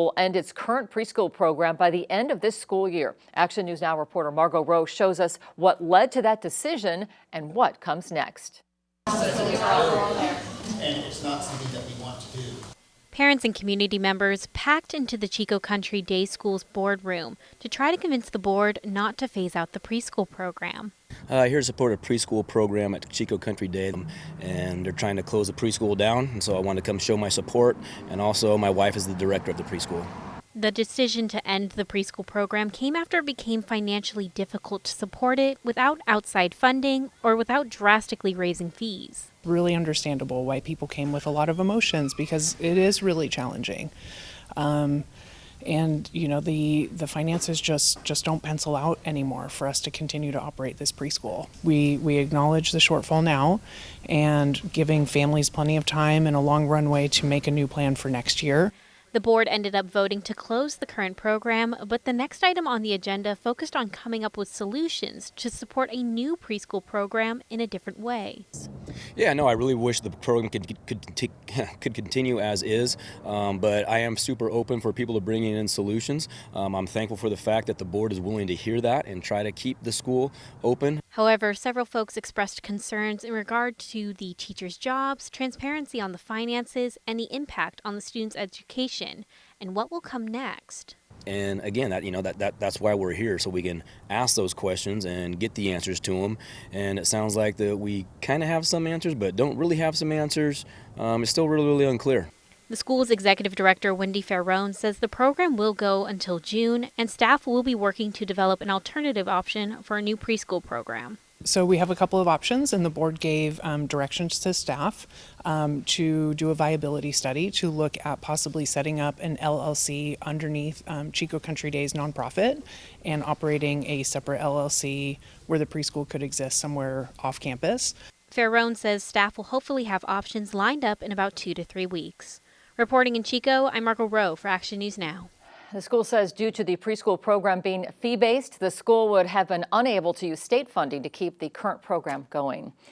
Will end its current preschool program by the end of this school year. Action News Now reporter Margot Rowe shows us what led to that decision and what comes next. And it's not something that we want to do. Parents and community members packed into the Chico Country Day School's boardroom to try to convince the board not to phase out the preschool program. Here to support a preschool program at Chico Country Day, and they're trying to close the preschool down, and so I wanted to come show my support, and also my wife is the director of the preschool. The decision to end the preschool program came after it became financially difficult to support it without outside funding or without drastically raising fees. Really understandable why people came with a lot of emotions, because it is really challenging. And you know, the finances just don't pencil out anymore for us to continue to operate this preschool. We acknowledge the shortfall now, and giving families plenty of time and a long runway to make a new plan for next year. The board ended up voting to close the current program, but the next item on the agenda focused on coming up with solutions to support a new preschool program in a different way. Yeah, no, I really wish the program could continue as is, but I am super open for people to bring in solutions. I'm thankful for the fact that the board is willing to hear that and try to keep the school open. However, several folks expressed concerns in regard to the teachers' jobs, transparency on the finances, and the impact on the students' education, and what will come next. And again, that's why we're here, so we can ask those questions and get the answers to them. And it sounds like that we kind of have some answers, but don't really have some answers. It's still really unclear. The school's executive director, Wendy Ferrone, says the program will go until June, and staff will be working to develop an alternative option for a new preschool program. So we have a couple of options, and the board gave directions to staff to do a viability study to look at possibly setting up an LLC underneath Chico Country Day's nonprofit and operating a separate LLC where the preschool could exist somewhere off campus. Ferrone says staff will hopefully have options lined up in about 2 to 3 weeks. Reporting in Chico, I'm Margot Rowe for Action News Now. The school says due to the preschool program being fee-based, the school would have been unable to use state funding to keep the current program going.